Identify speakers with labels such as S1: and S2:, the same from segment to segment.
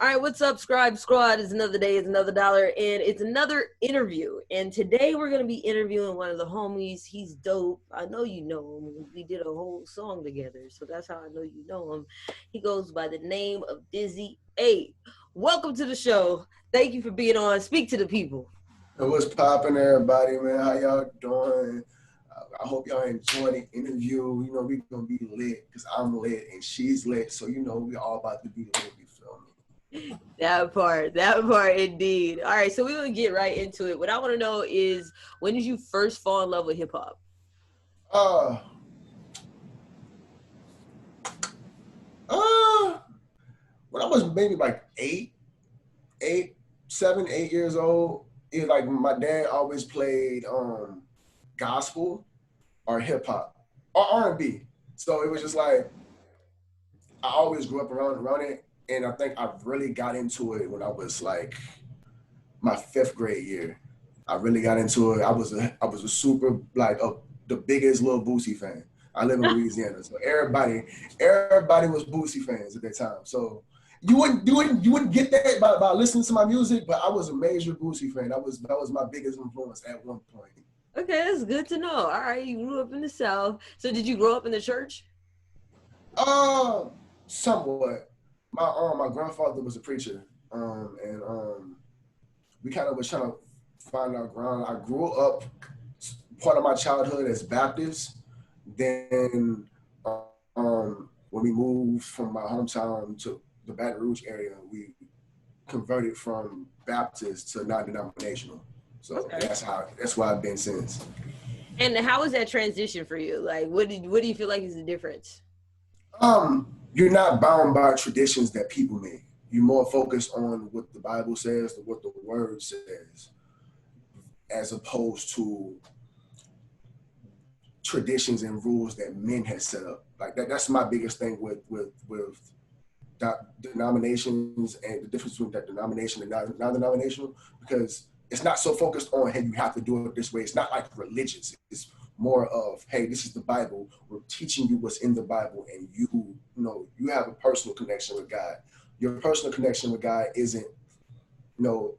S1: All right, what's up, Scribe Squad? It's another day, it's another dollar, and it's another interview. And today we're going to be interviewing one of the homies. He's dope. I know you know him. We did a whole song together, so that's how I know you know him. He goes by the name of DizzyEight. Welcome to the show. Thank you for being on. Speak to the people.
S2: Hey, what's poppin', everybody, man? How y'all doing? I hope y'all enjoy the interview. You know, we gonna be lit because I'm lit and she's lit. So, you know, we all about to be lit, you feel me?
S1: That part indeed. All right, so we're going to get right into it. What I want to know is, when did you first fall in love with hip hop?
S2: Uh, when I was maybe like 8 years old, it was like my dad always played gospel or hip hop or R&B. So it was just like I always grew up around it, and I think I really got into it when I was like my fifth grade year. I really got into it. I was a super the biggest Lil Boosie fan. I live in Louisiana, so everybody was Boosie fans at that time. So you wouldn't get that by listening to my music, but I was a major Boosie fan. That was my biggest influence at one point.
S1: Okay, that's good to know. All right, you grew up in the South. So did you grow up in the church?
S2: Uh, Somewhat. My grandfather was a preacher, and we kind of was trying to find our ground. I grew up part of my childhood as Baptist. Then when we moved from my hometown to the Baton Rouge area, we converted from Baptist to non-denominational. So
S1: Okay.
S2: that's why I've been since.
S1: And how was that transition for you? Like, what do you feel like is the difference?
S2: You're not bound by traditions that people make. You're more focused on what the Bible says, what the Word says, as opposed to traditions and rules that men have set up. Like that's my biggest thing with denominations and the difference between that denomination and non-denominational, because it's not so focused on, hey, you have to do it this way. It's not like religious. It's more of, hey, this is the Bible. We're teaching you what's in the Bible, and you have a personal connection with God. Your personal connection with God isn't, the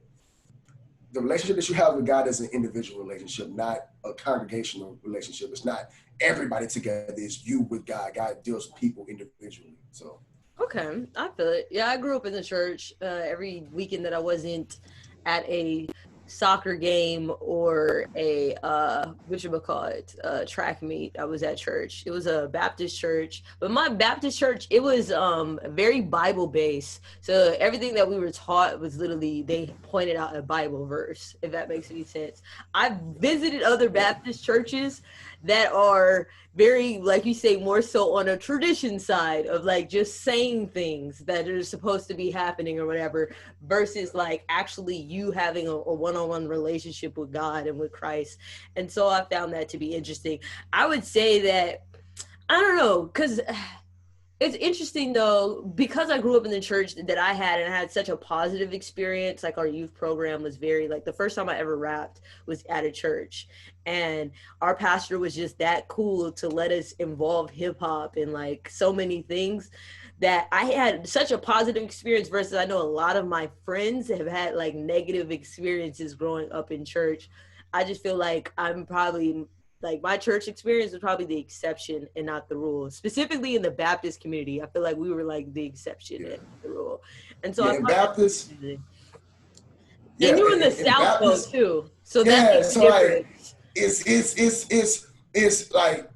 S2: relationship that you have with God is an individual relationship, not a congregational relationship. It's not everybody together. It's you with God. God deals with people individually. So.
S1: Okay, I feel it. Yeah, I grew up in the church. Every weekend that I wasn't at a soccer game or a track meet, I was at church. It was a Baptist church, but my Baptist church, it was very Bible based. So everything that we were taught was literally, they pointed out a Bible verse, if that makes any sense. I've visited other Baptist churches that are very, like you say, more so on a tradition side of like just saying things that are supposed to be happening or whatever, versus like actually you having a one-on-one relationship with God and with Christ. And so I found that to be interesting. I would say that, I don't know, because it's interesting though, because I grew up in the church that I had, and I had such a positive experience. Like, our youth program was very, like, the first time I ever rapped was at a church, and our pastor was just that cool to let us involve hip hop and like so many things, that I had such a positive experience, versus I know a lot of my friends have had like negative experiences growing up in church. I just feel like I'm probably, like, my church experience was probably the exception and not the rule. Specifically in the Baptist community, I feel like we were like the exception and the rule. And so
S2: Yeah,
S1: I
S2: in
S1: thought that was
S2: Baptist.
S1: interesting. And
S2: Yeah,
S1: you're in the
S2: in
S1: South though
S2: Baptist.
S1: too, so that
S2: Yeah,
S1: makes a
S2: so like
S1: difference.
S2: it's like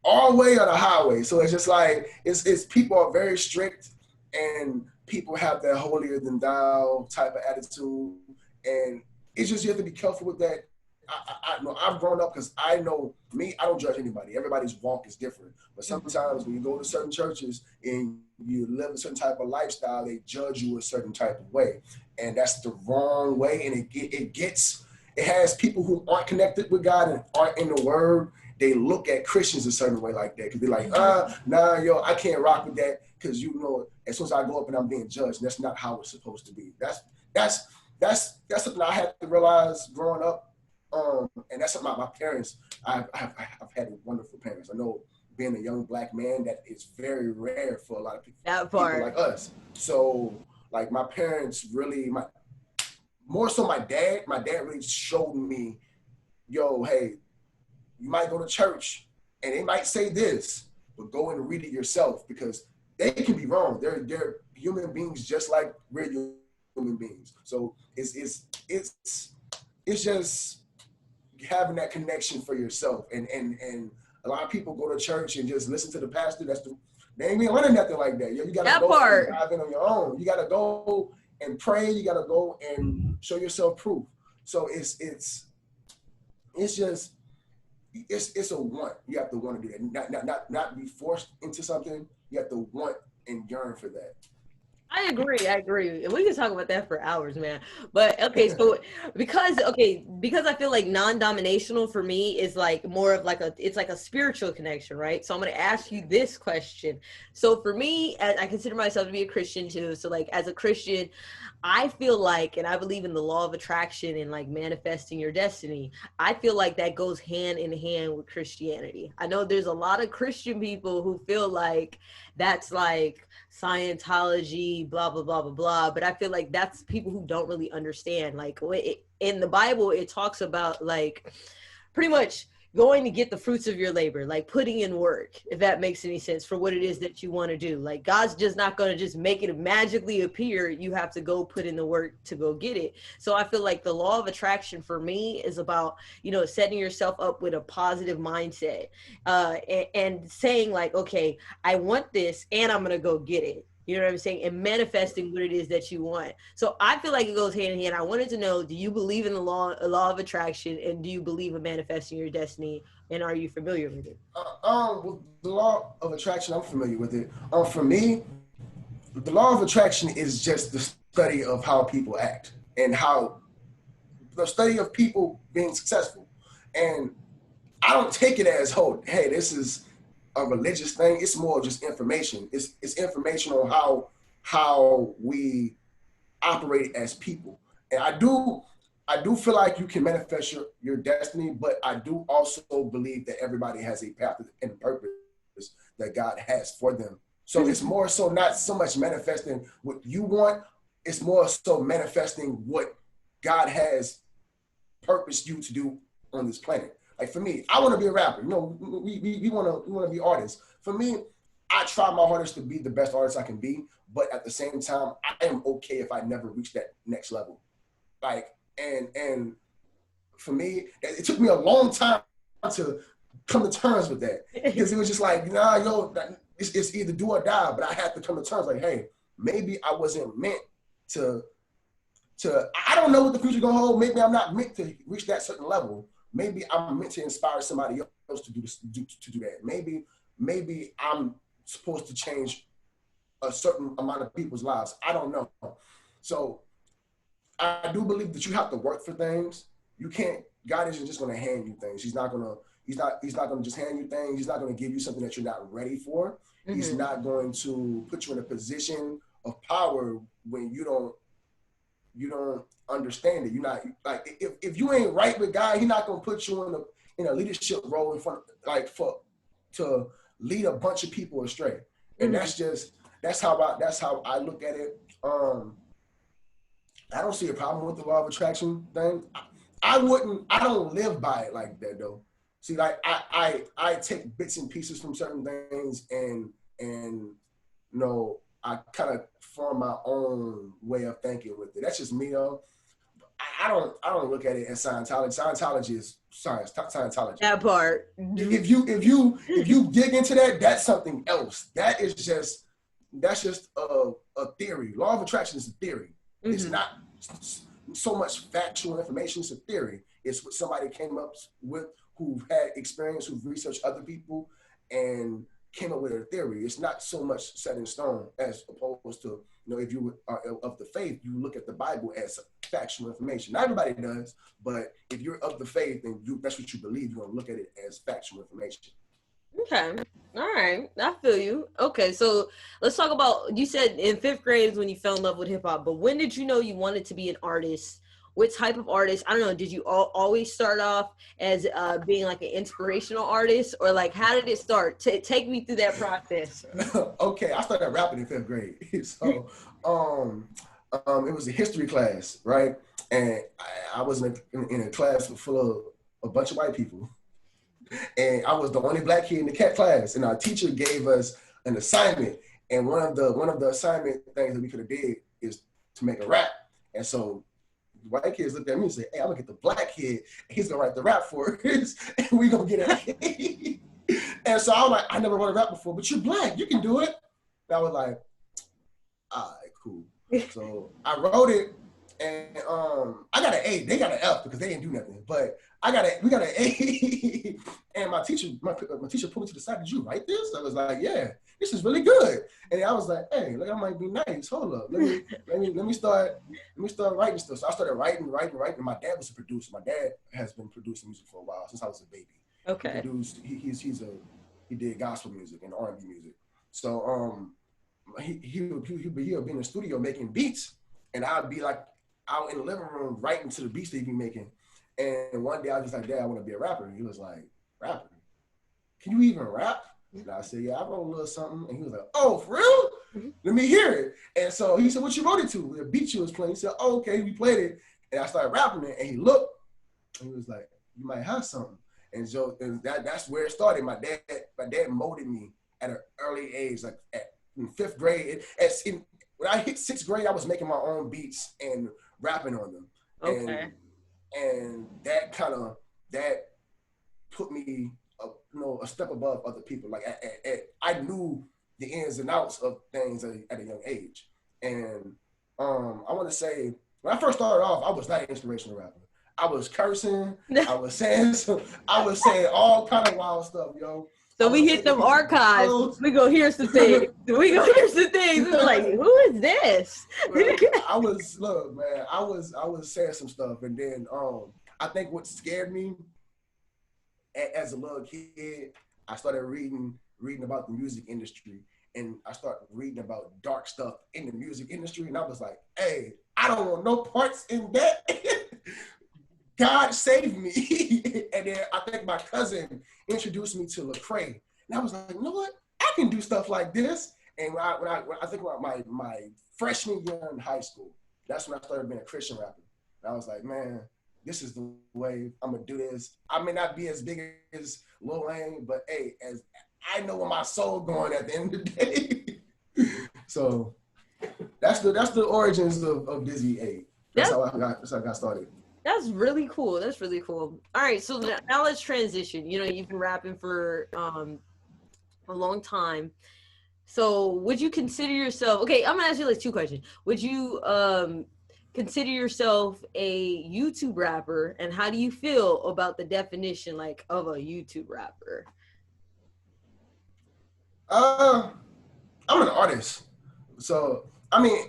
S2: our way or the highway. So it's just like it's people are very strict, and people have that holier than thou type of attitude, and it's just, you have to be careful with that. I know I've grown up, because I know me. I don't judge anybody. Everybody's walk is different. But sometimes when you go to certain churches and you live a certain type of lifestyle, they judge you a certain type of way, and that's the wrong way. And it has people who aren't connected with God and aren't in the Word. They look at Christians a certain way like that, because they're like, nah, yo, I can't rock with that, because as soon as I go up and I'm being judged, that's not how it's supposed to be. That's something I had to realize growing up. And that's something my parents, I've had wonderful parents. I know, being a young black man, that is very rare for a lot of
S1: That
S2: people
S1: part.
S2: like us. So Like my parents really, more so my dad really showed me, yo, hey, you might go to church and they might say this, but go and read it yourself because they can be wrong. They're human beings just like we're human beings. So it's just having that connection for yourself. And a lot of people go to church and just listen to the pastor. They ain't even learning nothing like that. You gotta
S1: That
S2: go and
S1: part.
S2: dive in on your own. You gotta go and pray. You gotta go and show yourself proof. So it's just it's a want. You have to want to do that. Not be forced into something. You have to want and yearn for that.
S1: I agree. And we can talk about that for hours, man. But okay, so because I feel like non-dominational for me is like more of like it's like a spiritual connection, right? So I'm gonna ask you this question. So for me, I consider myself to be a Christian too. So like as a Christian, I feel like, and I believe in the law of attraction and like manifesting your destiny. I feel like that goes hand in hand with Christianity. I know there's a lot of Christian people who feel like that's like Scientology, blah, blah, blah, blah, blah. But I feel like that's people who don't really understand. Like in the Bible, it talks about like pretty much going to get the fruits of your labor, like putting in work, if that makes any sense, for what it is that you want to do. Like God's just not going to just make it magically appear. You have to go put in the work to go get it. So I feel like the law of attraction for me is about, setting yourself up with a positive mindset, and saying like, okay, I want this and I'm going to go get it. You know what I'm saying? And manifesting what it is that you want. So I feel like it goes hand in hand. I wanted to know, do you believe in the law of attraction, and do you believe in manifesting your destiny? And are you familiar with it?
S2: With the law of attraction, I'm familiar with it. For me, the law of attraction is just the study of how people act and how the study of people being successful. And I don't take it as, oh, hey, this is a religious thing. It's more just information. It's information on how we operate as people. And I do feel like you can manifest your destiny, but I do also believe that everybody has a path and purpose that God has for them. So it's more so not so much manifesting what you want, it's more so manifesting what God has purposed you to do on this planet. Like for me, I want to be a rapper. We want to be artists. For me, I try my hardest to be the best artist I can be, but at the same time, I am okay if I never reach that next level. Like and for me, it took me a long time to come to terms with that because it was just like, it's either do or die. But I had to come to terms like, hey, maybe I wasn't meant to. I don't know what the future gonna hold. Maybe I'm not meant to reach that certain level. Maybe I'm meant to inspire somebody else to do this, to do that. Maybe I'm supposed to change a certain amount of people's lives. I don't know. So I do believe that you have to work for things. You can't. God isn't just going to hand you things. He's not going to just hand you things. He's not going to give you something that you're not ready for. Mm-hmm. He's not going to put you in a position of power when you don't understand it. You're not like if you ain't right with God, He's not going to put you in a leadership role in front of, to lead a bunch of people astray. And mm-hmm. that's how I look at it. I don't see a problem with the law of attraction thing. I don't live by it like that though. See, like I take bits and pieces from certain things and I kind of form my own way of thinking with it. That's just me though. I don't look at it as Scientology. Scientology is science. Scientology.
S1: That part.
S2: If you dig into that, that's something else. That's just a theory. Law of attraction is a theory. Mm-hmm. It's not so much factual information. It's a theory. It's what somebody came up with who've had experience, who've researched other people, and came up with a theory. It's not so much set in stone as opposed to, if you are of the faith, you look at the Bible as factual information. Not everybody does, but if you're of the faith and that's what you believe, you're going to look at it as factual information.
S1: Okay. All right. I feel you. Okay. So let's talk about, you said in 5th grade is when you fell in love with hip hop, but when did you know you wanted to be an artist what type of artist? I don't know. Did you always start off as being like an inspirational artist, or like how did it start? Take me through that process.
S2: Okay, I started rapping in 5th grade. So it was a history class, right? And I was in a class full of a bunch of white people. And I was the only black kid in the cat class. And our teacher gave us an assignment. And one of the assignment things that we could have did is to make a rap. And so the white kids looked at me and said, hey, I'm gonna get the black kid, and he's gonna write the rap for us, and we gonna get it. And so I was like, I never wrote a rap before, but you're black, you can do it. And I was like, all right, cool. So I wrote it, and I got an A. They got an F because they didn't do nothing. But we got an A. And my teacher pulled me to the side. Did you write this? I was like, yeah, this is really good. And I was like, hey, look, I might be nice. Hold up, let me start writing stuff. So I started writing. And my dad was a producer. My dad has been producing music for a while, since I was a baby.
S1: Okay.
S2: He did gospel music and R&B music. So he'll be in the studio making beats, and I'd be like out in the living room writing to the beats that he'd be making. And one day I was just like, Dad, I want to be a rapper. And he was like, rapper? Can you even rap? And I said, yeah, I wrote a little something. And he was like, oh, for real? Let me hear it. And so he said, what you wrote it to? The beat you was playing. He said, oh, okay, we played it. And I started rapping it, and he looked, and he was like, you might have something. And so that's where it started. My dad molded me at an early age, like in 5th grade. When I hit 6th grade, I was making my own beats and rapping on them.
S1: Okay.
S2: And that put me a step above other people. Like I knew the ins and outs of things at a young age. And I want to say, when I first started off, I was not an inspirational rapper. I was cursing. I was saying all kind of wild stuff, yo.
S1: So we hit them archives. We go, here's the thing. We were like, who is this?
S2: I was saying some stuff, and then I think what scared me as a little kid, I started reading about the music industry, and I started reading about dark stuff in the music industry, and I was like, hey, I don't want no parts in that. God saved me. And then I think my cousin introduced me to Lecrae. And I was like, you know what? I can do stuff like this. And when I think about my freshman year in high school, that's when I started being a Christian rapper. And I was like, man, this is the way I'm gonna do this. I may not be as big as Lil Wayne, but hey, as I know where my soul going at the end of the day. So that's the origins of DizzyEight. That's how I got started.
S1: That's really cool. That's really cool. All right, so now let's transition. You know, you've been rapping for a long time. So would you consider yourself, okay, I'm gonna ask you like 2 questions. Would you consider yourself a YouTube rapper, and how do you feel about the definition like of a YouTube rapper?
S2: I'm an artist. So I mean,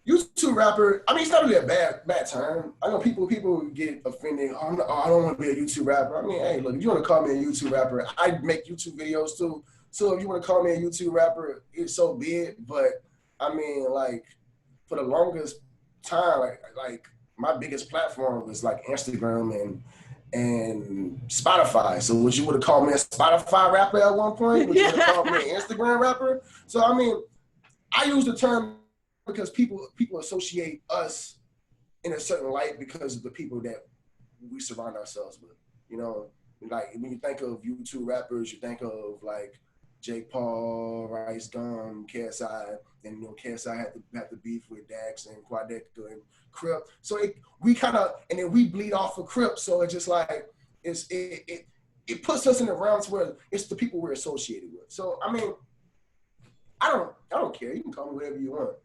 S2: YouTube rapper, I mean, it's not really a bad term. I know people get offended. Oh, I don't want to be a YouTube rapper. I mean, hey, look, if you want to call me a YouTube rapper, I make YouTube videos too. So if you want to call me a YouTube rapper, it's so be it. But I mean, like, for the longest time, like my biggest platform was like Instagram and Spotify. So would you would have called me a Spotify rapper at one point? Would you would have called me an Instagram rapper? So I mean, I use the term because people associate us in a certain light because of the people that we surround ourselves with. You know, like when you think of YouTube rappers, you think of like Jake Paul, Rice Gum, KSI, and KSI had to beef with Dax and Quadeca and Crip. So and then we bleed off of Crip. So it's just like it puts us in the realms where it's the people we're associated with. So I mean, I don't care. You can call me whatever you want.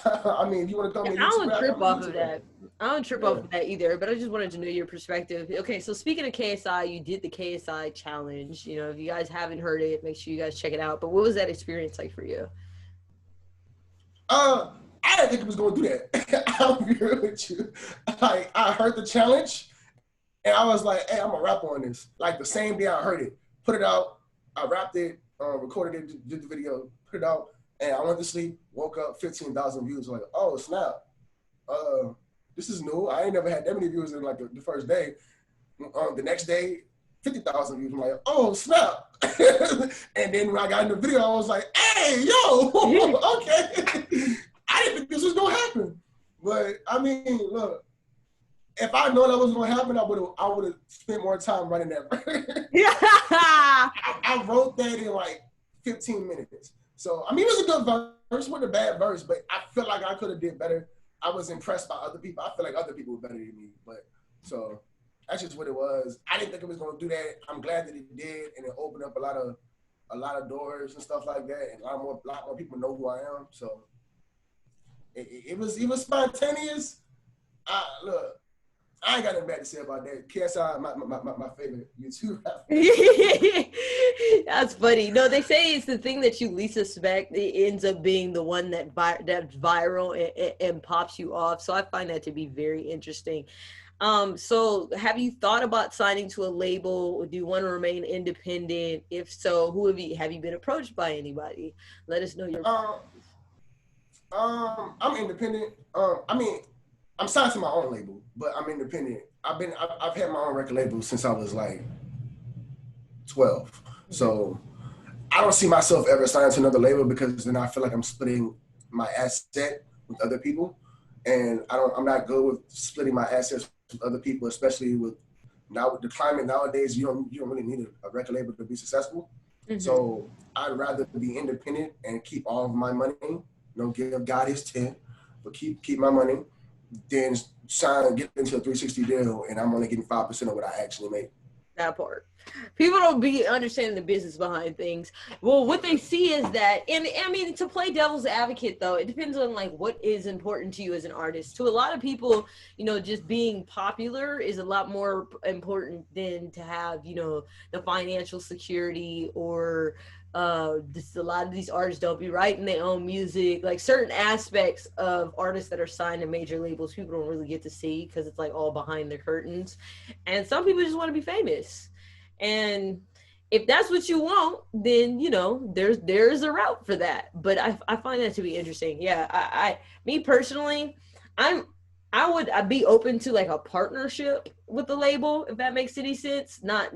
S2: I mean, if you want to call me,
S1: I don't trip off of that. I don't trip off of that either, but I just wanted to know your perspective. Okay, so speaking of KSI, you did the KSI challenge. You know, if you guys haven't heard it, make sure you guys check it out. But what was that experience like for you?
S2: I didn't think I was going to do that. I'll be real with you. Like, I heard the challenge, and I was like, hey, I'm going to rap on this. Like, the same day I heard it, put it out, I rapped it, recorded it, did the video, put it out. And I went to sleep, woke up, 15,000 views. Like, oh, snap. this is new. I ain't never had that many views in like the first day. The next day, 50,000 views. I'm like, oh snap! And then when I got in the video, I was like, hey, yo, okay. I didn't think this was gonna happen, but I mean, look. If I know that was gonna happen, I would have spent more time running that.
S1: Yeah.
S2: I wrote that in like 15 minutes. So I mean, it was a good verse, wasn't a bad verse, but I feel like I could have did better. I was impressed by other people. I feel like other people were better than me, but so that's just what it was. I didn't think it was gonna do that. I'm glad that it did, and it opened up a lot of doors and stuff like that, and a lot more people know who I am. So it was spontaneous. Look. I ain't got nothing bad to say about that. KSI, my favorite YouTube rapper.
S1: That's funny. No, they say it's the thing that you least suspect. It ends up being the one that's viral and pops you off. So I find that to be very interesting. So have you thought about signing to a label? Do you want to remain independent? If so, who have you been approached by anybody? Let us know your.
S2: I'm independent. I mean. I'm signed to my own label, but I'm independent. I've had my own record label since I was like 12. So I don't see myself ever signing to another label because then I feel like I'm splitting my asset with other people, and I'm not good with splitting my assets with other people, especially with the climate nowadays. You don't really need a record label to be successful. Mm-hmm. So I'd rather be independent and keep all of my money. Give God his 10, but keep my money. Then get into a 360 deal, and I'm only getting 5% of what I actually make.
S1: That part. People don't be understanding the business behind things. Well, what they see is that, and I mean, to play devil's advocate, though, it depends on like what is important to you as an artist. To a lot of people, just being popular is a lot more important than to have, the financial security or just a lot of these artists don't be writing their own music. Like certain aspects of artists that are signed to major labels, people don't really get to see because it's like all behind the curtains. And some people just want to be famous. And if that's what you want, then there's a route for that. But I find that to be interesting. Yeah, me personally, I'd be open to like a partnership with the label, if that makes any sense. Not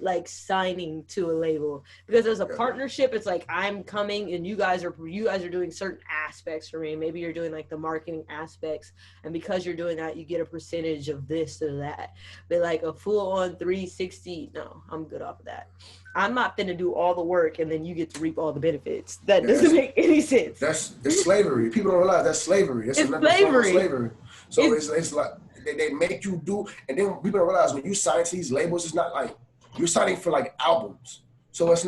S1: like signing to a label, because as a partnership, it's like I'm coming and you guys are doing certain aspects for me. Maybe you're doing like the marketing aspects, and because you're doing that, you get a percentage of this or that. But like a full on 360, no, I'm good off of that. I'm not finna do all the work and then you get to reap all the benefits. That doesn't make any sense.
S2: It's slavery. People don't realize that's slavery. It's slavery. So it's like they make you do, and then people don't realize when you sign to these labels, it's not like you're signing for like albums. So it's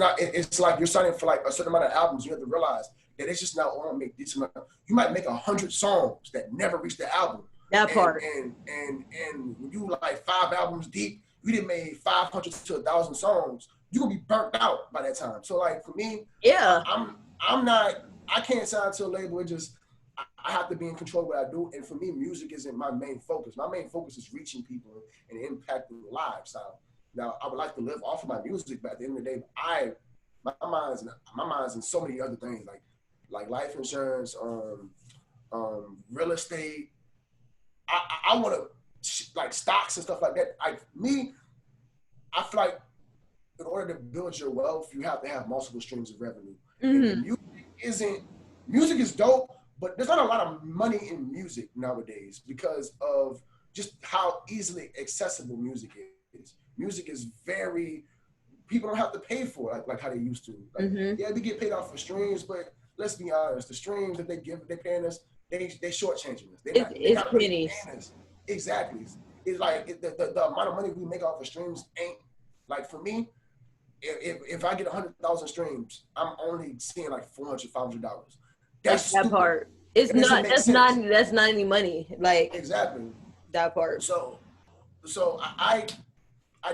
S2: like you're signing for like a certain amount of albums. You have to realize that it's just not all make this amount. You might make 100 songs that never reach the album.
S1: That part.
S2: And when you like 5 albums deep, you done made 500 to 1,000 songs. You're gonna be burnt out by that time. So like for me, I can't sign to a label. It just I have to be in control of what I do. And for me, music isn't my main focus. My main focus is reaching people and impacting lives. Now I would like to live off of my music, but at the end of the day, my mind's in so many other things, like life insurance, real estate. I want to like stocks and stuff like that. I feel like in order to build your wealth, you have to have multiple streams of revenue. Mm-hmm. And music is dope, but there's not a lot of money in music nowadays because of just how easily accessible music is. Music is people don't have to pay for it like how they used to. Like, yeah, we get paid off for streams, but let's be honest, the streams that they're paying us, they shortchanging us.
S1: It's pennies.
S2: Exactly. It's like the amount of money we make off of streams ain't, like for me, if I get 100,000 streams, I'm only seeing like $400, $500. That's
S1: that part. It's not. That's not any money. Like
S2: exactly
S1: that part.
S2: So I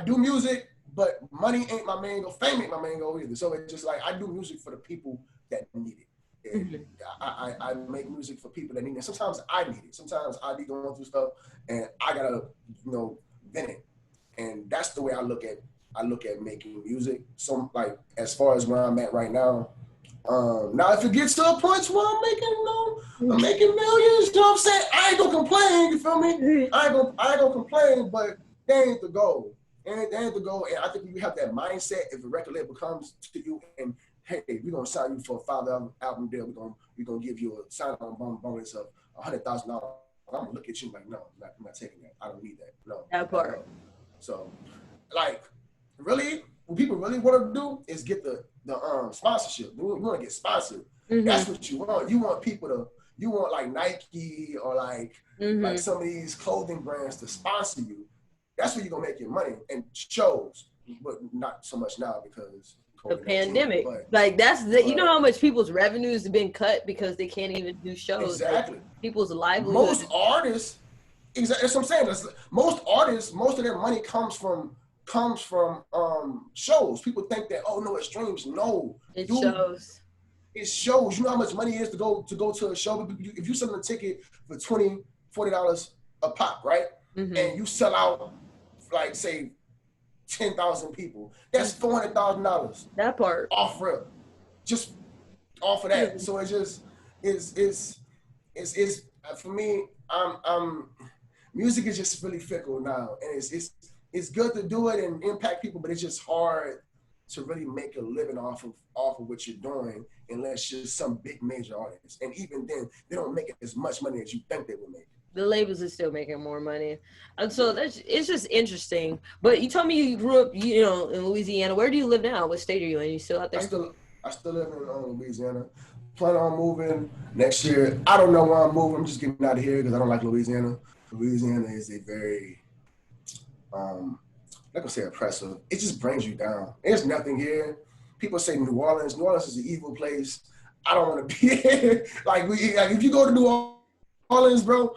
S2: do music, but money ain't my main goal. Fame ain't my main goal either. So it's just like I do music for the people that need it. And I make music for people that need it. Sometimes I need it. Sometimes I be going through stuff and I gotta vent it. And that's the way I look at making music. So like as far as where I'm at right now, Now, if it gets to a point where I'm making millions, you know what I'm saying? I ain't gonna complain, you feel me? I ain't gonna complain, but that ain't the goal. That ain't the goal. And I think when you have that mindset, if a record label comes to you and, hey, we're gonna sign you for a 5 album deal, we're gonna give you a sign-on bonus of $100,000. I'm gonna look at you like, no, I'm not taking that. I don't need that. No.
S1: That part.
S2: So, like, really, what people really want to do is get the sponsorship. You want to get sponsored. Mm-hmm. That's what you want. You want people to. You want like Nike or like some of these clothing brands to sponsor you. That's where you're gonna make your money and shows, but not so much now because
S1: the pandemic. Like you know how much people's revenues have been cut because they can't even do shows.
S2: Exactly.
S1: Like, people's livelihood.
S2: Most artists. Exactly. That's what I'm saying. Most artists, most of their money comes from shows. People think that, oh no, it streams. No,
S1: it shows.
S2: It shows. You know how much money it is to go to a show. If you sell a ticket for $20, $40 a pop, right, and you sell out like say 10,000 people, that's $400,000.
S1: That part
S2: off rip, just off of that. So it just is for me. Music is just really fickle now, and it's good to do it and impact people, but it's just hard to really make a living off of what you're doing unless you're some big major artist. And even then, they don't make as much money as you think they will make.
S1: The labels are still making more money, and so it's just interesting. But you told me you grew up, in Louisiana. Where do you live now? What state are you in? You still out there?
S2: I still live in Louisiana. Plan on moving next year. I don't know where I'm moving. I'm just getting out of here because I don't like Louisiana. Louisiana is a very, I'm not gonna say oppressive. It just brings you down. There's nothing here. People say New Orleans. New Orleans is an evil place. I don't want to be there. Like if you go to New Orleans, bro,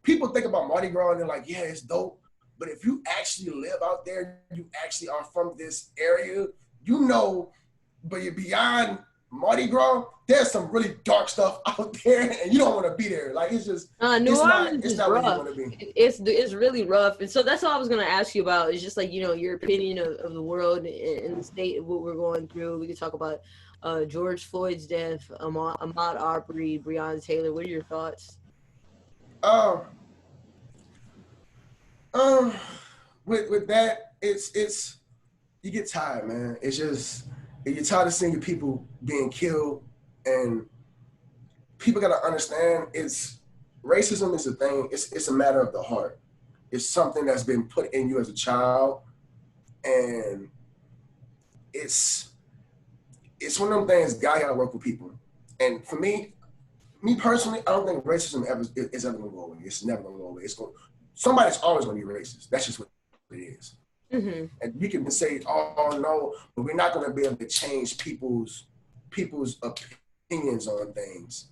S2: people think about Mardi Gras and they're like, yeah, it's dope. But if you actually live out there, you actually are from this area, but you're beyond Mardi Gras, there's some really dark stuff out there, and you don't want to be there. Like it's just
S1: New Orleans is rough. It's really rough, and so that's all I was gonna ask you about. It's just like your opinion of the world and the state of what we're going through. We could talk about George Floyd's death, Ahmaud Arbery, Breonna Taylor. What are your thoughts?
S2: With that, it's you get tired, man. It's just. You're tired of seeing people being killed, and people gotta understand racism is a thing. It's a matter of the heart. It's something that's been put in you as a child, and it's one of them things. God gotta work with people, and for me personally, I don't think racism is ever gonna go away. It's never gonna go away. Somebody's always gonna be racist. That's just what it is. Mm-hmm. And we can say, oh no, but we're not going to be able to change people's opinions on things.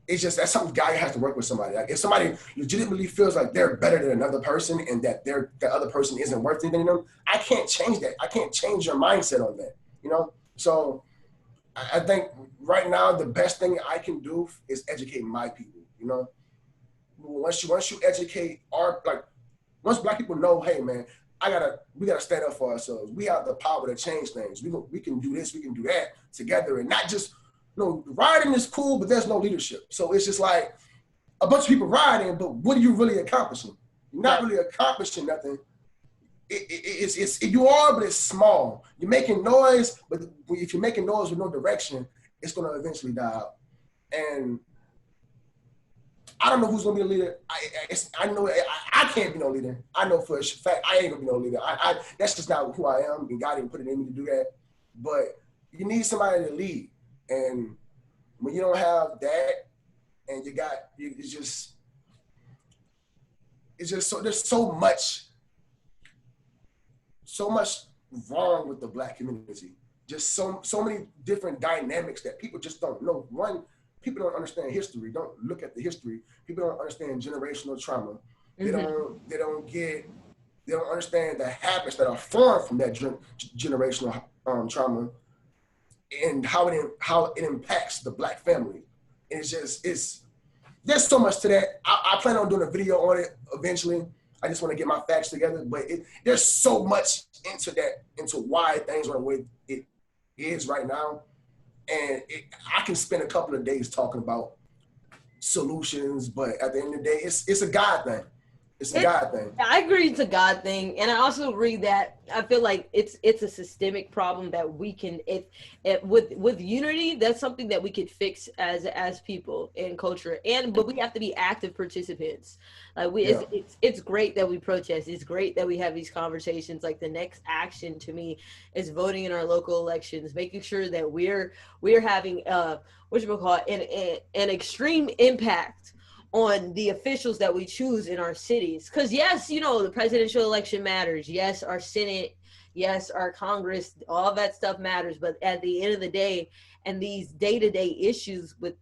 S2: It's just that's something guy has to work with somebody. Like if somebody legitimately feels like they're better than another person and that that other person isn't worth it than them, I can't change that. I can't change your mindset on that. So I think right now the best thing I can do is educate my people. Once you educate once Black people know, hey man, we gotta stand up for ourselves. We have the power to change things. We can do this, we can do that together, and not just riding is cool, but there's no leadership. So it's just like a bunch of people riding, but what are you really accomplishing? You're not really accomplishing nothing. You are, but it's small. You're making noise, but if you're making noise with no direction, it's gonna eventually die out. And I don't know who's gonna be a leader. I know I can't be no leader. I know for a fact I ain't gonna be no leader. That's just not who I am, and God didn't put it in me to do that. But you need somebody to lead, and when you don't have that, and it's just so there's so much wrong with the Black community. Just so many different dynamics that people just don't know. One. People don't understand history. Don't look at the history. People don't understand generational trauma. They don't understand the habits that are formed from that generational trauma and how it impacts the Black family. And there's so much to that. I plan on doing a video on it eventually. I just want to get my facts together, but there's so much into why things are the way it is right now. And I can spend a couple of days talking about solutions, but at the end of the day, it's a God thing. It's a God thing.
S1: I agree it's a God thing, and I also agree that I feel like it's a systemic problem that we can if with unity, that's something that we could fix as people in culture, but we have to be active participants. Like
S2: Yeah.
S1: it's great that we protest. It's great that we have these conversations. Like the next action to me is voting in our local elections, making sure that we're having what you call an extreme impact on the officials that we choose in our cities. Because yes, the presidential election matters. Yes, our Senate, yes, our Congress, all that stuff matters. But at the end of the day, and these day-to-day issues with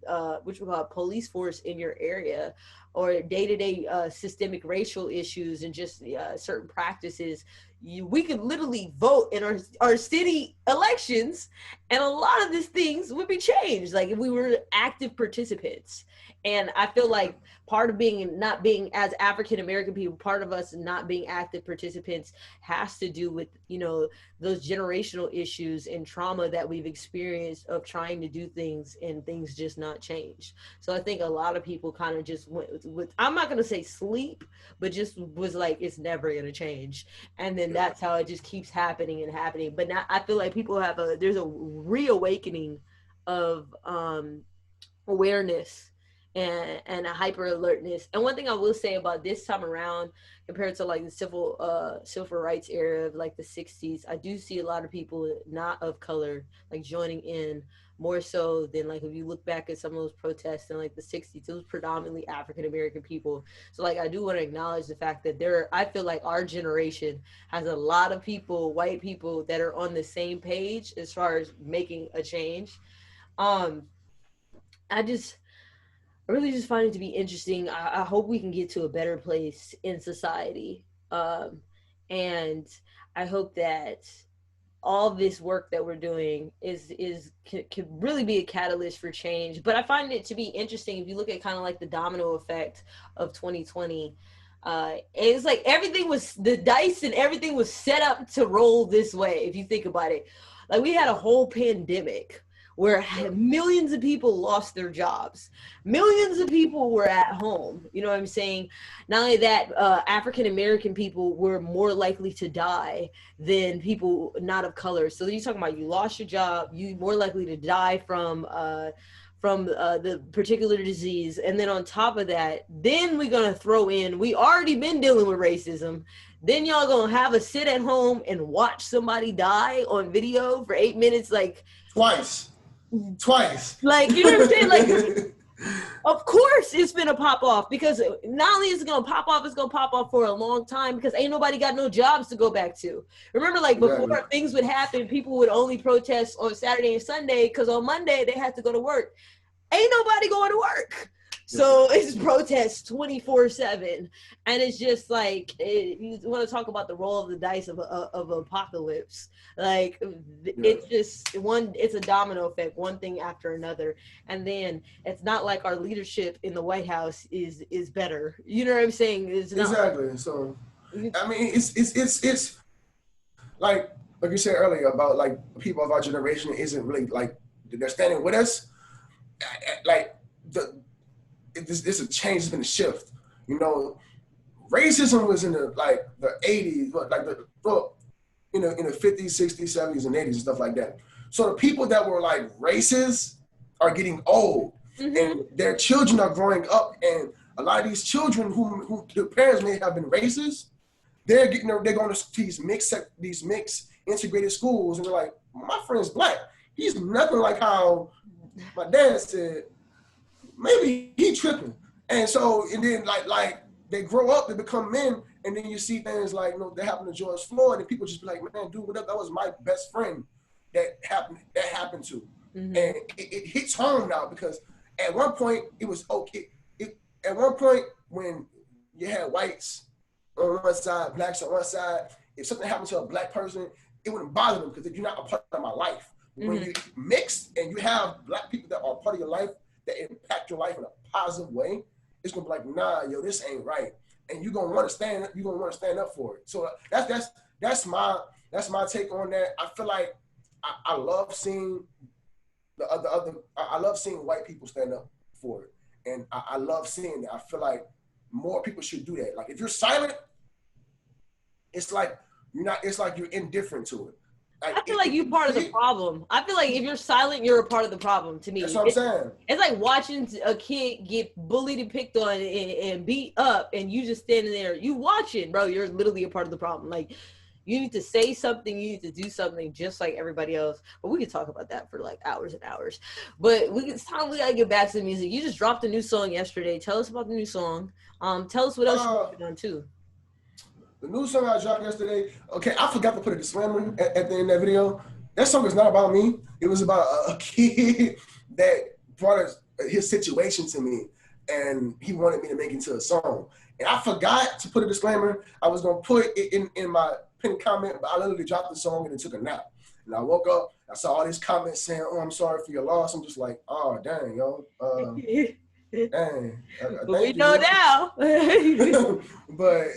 S1: which we call police force in your area, or day-to-day systemic racial issues, and just certain practices, we could literally vote in our city elections, and a lot of these things would be changed, like if we were active participants. And I feel like part of not being as African American people, part of us not being active participants has to do with, those generational issues and trauma that we've experienced of trying to do things and things just not change. So I think a lot of people kind of just went with, I'm not going to say sleep, but just was like, it's never going to change. And then that's how it just keeps happening and happening. But now I feel like people there's a reawakening of awareness and a hyper alertness. And one thing I will say about this time around, compared to like the civil rights era of like the 60s, I do see a lot of people not of color like joining in more so than like if you look back at some of those protests in like the 60s, it was predominantly African American people. So like I do want to acknowledge the fact that I feel like our generation has a lot of people, white people, that are on the same page as far as making a change. um I really just find it to be interesting. I hope we can get to a better place in society. And I hope that all this work that we're doing could really be a catalyst for change. But I find it to be interesting if you look at kind of like the domino effect of 2020. It's like the dice and everything was set up to roll this way. If you think about it, like we had a whole pandemic where millions of people lost their jobs. Millions of people were at home. You know what I'm saying? Not only that, African American people were more likely to die than people not of color. So you're talking about you lost your job, you more likely to die from the particular disease. And then on top of that, then we're going to throw in, we already been dealing with racism. Then y'all going to have us sit at home and watch somebody die on video for 8 minutes. Like
S2: twice.
S1: Like, you know what I'm saying? Like, of course it's gonna pop off, because not only is it gonna pop off, it's gonna pop off for a long time, because ain't nobody got no jobs to go back to. Remember, like before things would happen, people would only protest on Saturday and Sunday because on Monday they had to go to work. Ain't nobody going to work. So it's protests 24/7, and it's just like you want to talk about the roll of the dice of apocalypse. Like it's just it's a domino effect, one thing after another, and then it's not like our leadership in the White House is better. You know what I'm saying? It's not
S2: exactly. So I mean, it's like you said earlier about like people of our generation isn't really like they're standing with us. Like this is a change, it's been a shift. Racism was in the 80s, like in the 50s, 60s, 70s, and 80s and stuff like that. So the people that were like racist are getting old, and their children are growing up, and a lot of these children who their parents may have been racist, they're going to these mixed integrated schools, and they're like, my friend's black. He's nothing like how my dad said. Maybe he tripping. And then like they grow up, they become men, and then you see things like that happened to George Floyd, and people just be like, man, dude, that was my best friend that happened to. And it hits home now, because at one point it was okay. At one point when you had whites on one side, blacks on one side, if something happened to a black person, it wouldn't bother them because you're not a part of my life. When you mix and you have black people that are part of your life that impact your life in a positive way, it's gonna be like, nah, yo, this ain't right, and you're gonna want to stand up for it. So that's my take on that. I feel like I love seeing I love seeing white people stand up for it, and I love seeing that. I feel like more people should do that. Like if you're silent, it's like you're not. It's like you're indifferent to it.
S1: I
S2: Like
S1: feel like
S2: if
S1: you're
S2: you
S1: part of the
S2: see,
S1: problem. I feel like if you're silent, you're a part of the problem to
S2: that's
S1: me.
S2: what I'm saying.
S1: It's like watching a kid get bullied and picked on and beat up, and you just standing there. You watching, bro. You're literally a part of the problem. Like, you need to say something. You need to do something just like everybody else. But we could talk about that for like hours and hours. But it's time we gotta get back to the music. You just dropped a new song yesterday. Tell us about the new song. Tell us what else you're working on too.
S2: The new song I dropped yesterday. Okay, I forgot to put a disclaimer at the end of that video. That song is not about me. It was about a kid that brought his situation to me, and he wanted me to make it into a song. And I forgot to put a disclaimer. I was gonna put it in my pinned comment, but I literally dropped the song and then took a nap. And I woke up, I saw all these comments saying, "Oh, I'm sorry for your loss." I'm just like, "Oh, dang, yo, dang,
S1: But we
S2: thank
S1: know
S2: you."
S1: now.
S2: but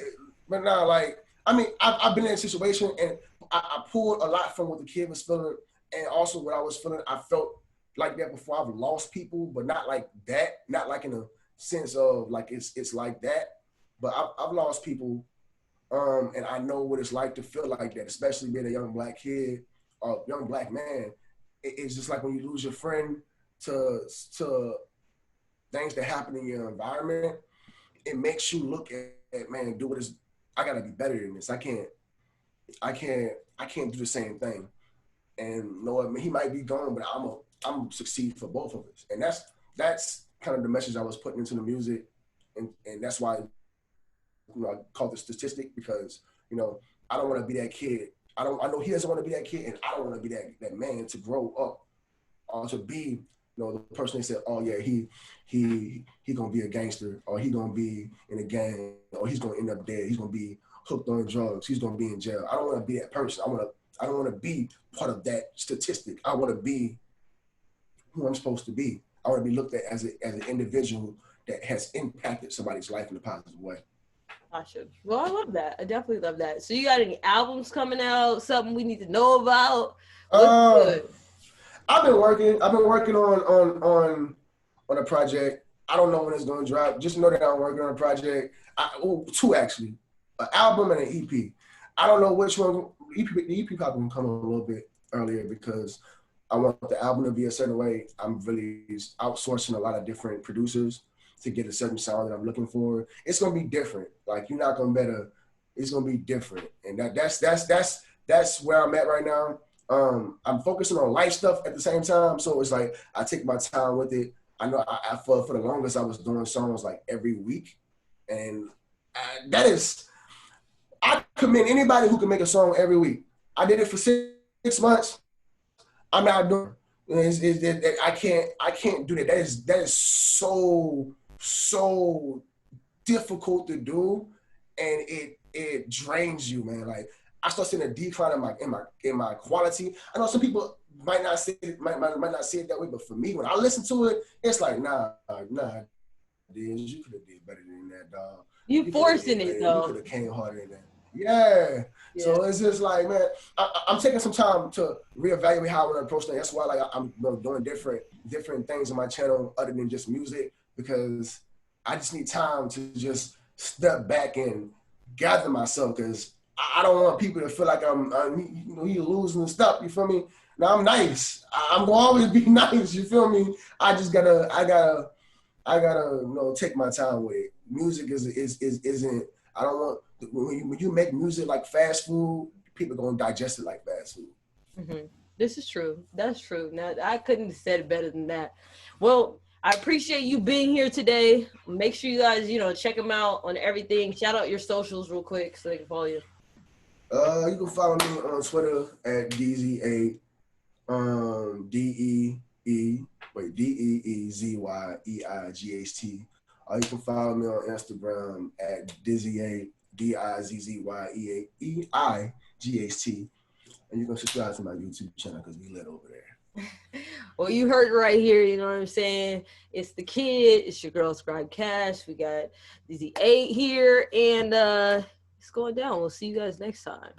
S2: but now, like, I mean, I've been in a situation, and I pulled a lot from what the kid was feeling, and also what I was feeling. I felt like that before. I've lost people, but not like that. Not like in a sense of like it's like that. But I've lost people, and I know what it's like to feel like that, especially being a young black kid or young black man. It's just like when you lose your friend to things that happen in your environment. It makes you look at man, do what is I gotta be better than this. I can't do the same thing. And you know what, he might be gone, but I'm succeed for both of us. And that's kind of the message I was putting into the music, and that's why I call it statistic because I don't want to be that kid. I know he doesn't want to be that kid, and I don't want to be that man to grow up or to be the person that said, oh yeah, he gonna be a gangster, or he gonna be in a gang, or he's gonna end up dead, he's gonna be hooked on drugs, he's gonna be in jail. I don't want to be that person. I don't want to be part of that statistic. I want to be who I'm supposed to be. I want to be looked at as an individual that has impacted somebody's life in a positive way.
S1: Gotcha. Well, I love that. I definitely love that. So you got any albums coming out? Something we need to know about? What's good?
S2: I've been working on a project. I don't know when it's going to drop. Just know that I'm working on a project. Two actually, an album and an EP. I don't know which one. The EP probably can come a little bit earlier because I want the album to be a certain way. I'm really outsourcing a lot of different producers to get a certain sound that I'm looking for. It's gonna be different. Like you're not gonna better. It's gonna be different, and that's where I'm at right now. I'm focusing on life stuff at the same time, so it's like I take my time with it. I know for the longest I was doing songs like every week, and that is I commend anybody who can make a song every week. I did it for 6 months. I'm not doing. I can't do that. That is so difficult to do, and it drains you, man. Like I start seeing a decline in my quality. I know some people might not see it that way, but for me, when I listen to it, it's like nah, Diz, you could have did better than that, dog.
S1: You forcing it though.
S2: You could have came harder than that. Yeah. So it's just like, man, I'm taking some time to reevaluate how I want to approach things. That's why like I'm doing different things on my channel other than just music, because I just need time to just step back and gather myself, because I don't want people to feel like I'm you losing stuff. You feel me? Now I'm nice. I'm gonna always be nice. You feel me? I gotta take my time with it. Music isn't. I don't want when you make music like fast food, people gonna digest it like fast food.
S1: Mm-hmm. This is true. That's true. Now I couldn't have said it better than that. Well, I appreciate you being here today. Make sure you guys, check them out on everything. Shout out your socials real quick so they can follow you.
S2: You can follow me on Twitter at DizzyEight. DeeZyEight. Or you can follow me on Instagram at DizzyEight. DizzyEight. And you can subscribe to my YouTube channel because we lit over there.
S1: Well, you heard it right here. You know what I'm saying? It's the kid. It's your girl ScribeCash. We got DizzyEight here, and it's going down. We'll see you guys next time.